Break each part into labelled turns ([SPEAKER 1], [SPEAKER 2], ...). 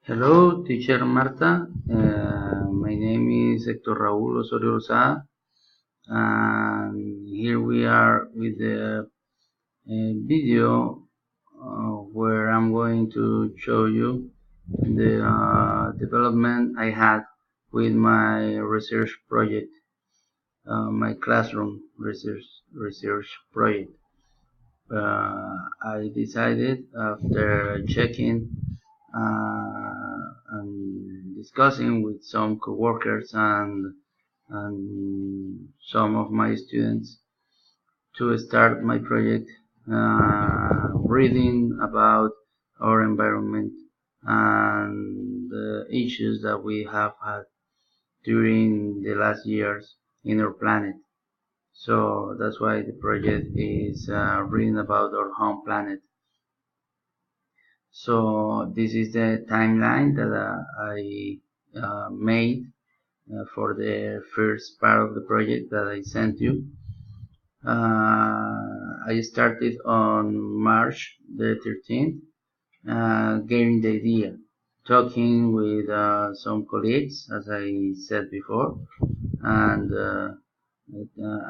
[SPEAKER 1] Hello, teacher Marta. My name is Héctor Raúl Osorio Rosada, and here we are with the video where I'm going to show you the development I had with my research project, my classroom research project. I decided after checking and discussing with some coworkers and some of my students to start my project, reading about our environment and the issues that we have had during the last years in our planet. So that's why the project is reading about our home planet. So this is the timeline that I made for the first part of the project that I sent you. I started on March the 13th, getting the idea, talking with some colleagues, as I said before, and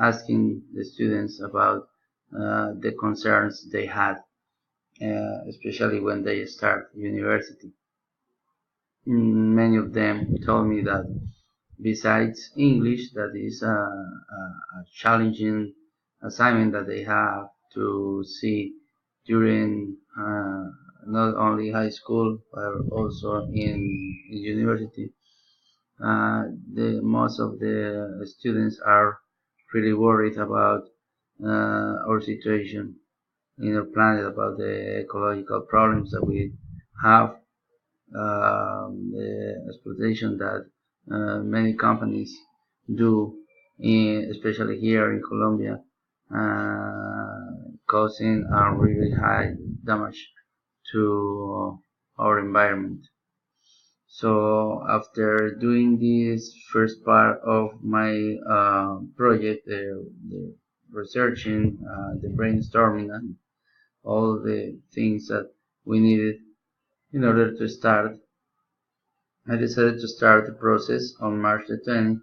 [SPEAKER 1] asking the students about the concerns they had, especially when they start university. Many of them told me that besides English, that is a challenging assignment that they have to see during not only high school but also in university. The most of the students are really worried about our situation in our planet, about the ecological problems that we have, the exploitation that many companies do, especially here in Colombia, causing a really high damage to our environment. So after doing this first part of my project, the researching, the brainstorming, and all the things that we needed in order to start, I decided to start the process on March the 20th,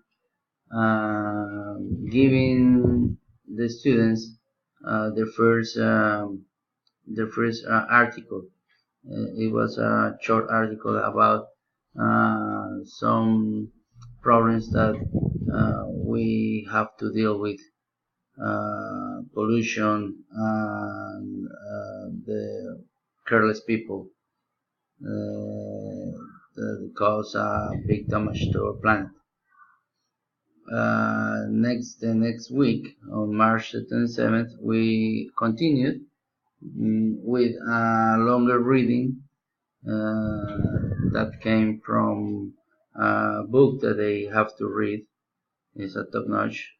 [SPEAKER 1] giving the students their first article. It was a short article about some problems that we have to deal with, pollution and the careless people that cause big damage to our planet. The next week, on March the 27th, we continued with a longer reading that came from a book that they have to read. It's a top-notch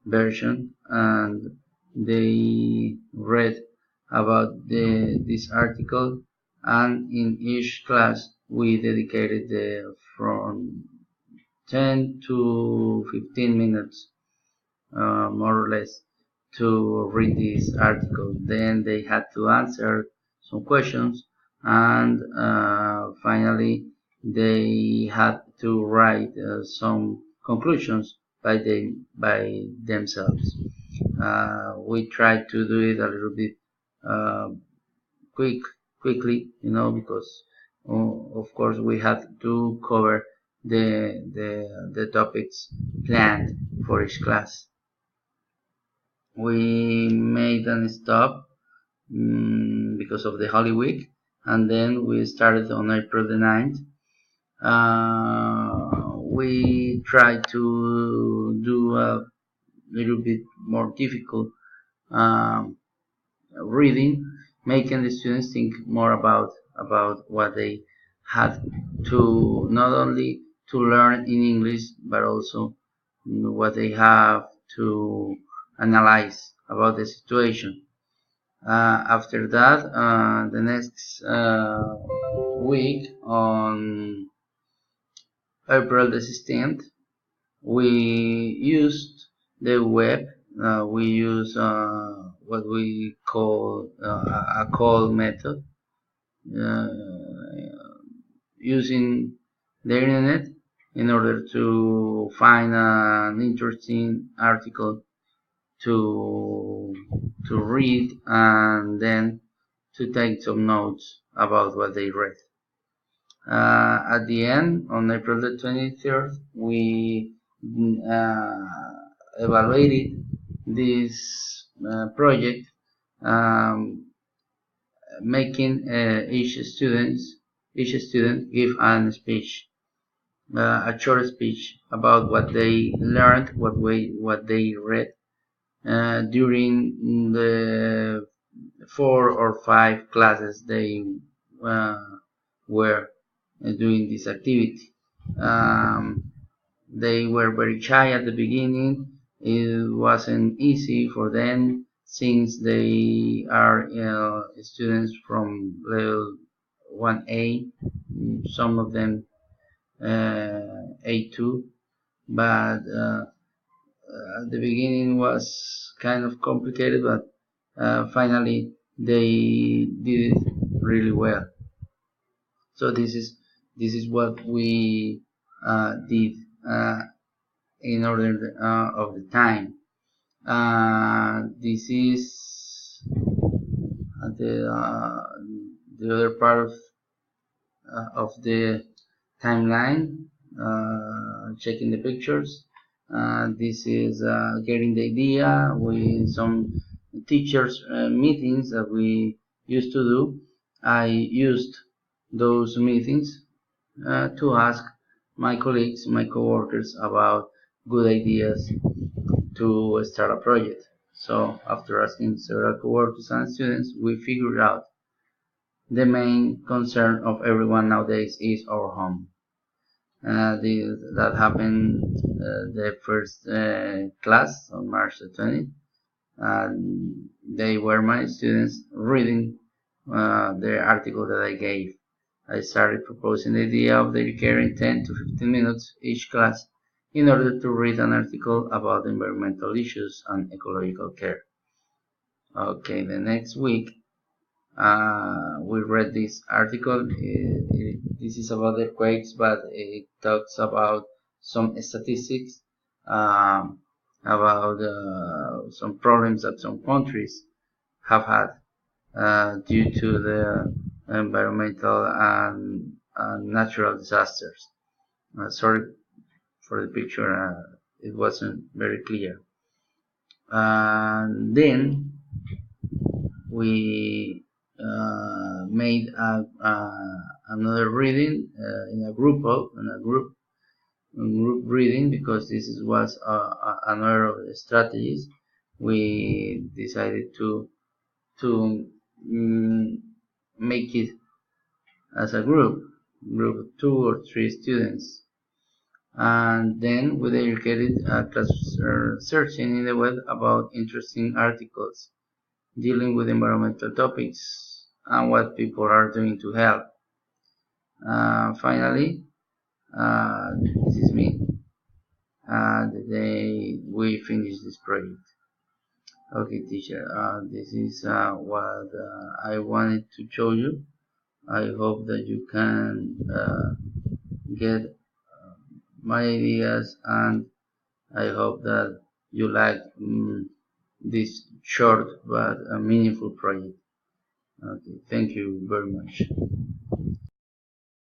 [SPEAKER 1] version, and they read about this article, and in each class we dedicated from 10 to 15 minutes, more or less, to read this article. Then they had to answer some questions, and finally they had to write some conclusions by themselves. We tried to do it a little bit uh, quickly, because of course we had to cover the topics planned for each class. We made a stop because of the Holy Week, and then we started on April the 9th. We tried to do a little bit more difficult um, reading, making the students think more about what they had to not only to learn in English, but also what they have to analyze about the situation. After that, the next week, on April the 16th, we used the web. We use what we call a call method, uh, using the internet in order to find an interesting article to read and then to take some notes about what they read. At the end, on April the 23rd, we evaluated this project, um, making each student give a speech, a short speech about what they learned, what they read during the 4 or 5 classes they uh, were doing this activity. Um, they were very shy at the beginning. It wasn't easy for them since they are students from level 1A, some of them A2, but at the beginning was kind of complicated, but finally they did it really well. So this is what we did in order of the time. This is the other part of the timeline, checking the pictures. This is getting the idea with some teachers meetings that we used to do. I used those meetings to ask my colleagues, my coworkers about good ideas to start a project. So after asking several coworkers and students, we figured out the main concern of everyone nowadays is our home. That happened the first class on March the 20th. They were my students reading the article that I gave. I started proposing the idea of dedicating 10 to 15 minutes each class in order to read an article about environmental issues and ecological care. Okay, the next week we read this article. This is about earthquakes, but it talks about some statistics um, about some problems that some countries have had due to the environmental and natural disasters. Sorry for the picture, it wasn't very clear. And then we made another reading in a group reading, because was another of the strategies. We decided to make it as a group of 2 or 3 students, and then we dedicated a class searching in the web about interesting articles dealing with environmental topics and what people are doing to help. Finally, this is me. The day we finish this project. Okay, teacher, this is what I wanted to show you. I hope that you can get my ideas, and I hope that you like this short but meaningful project. Okay, thank you very much.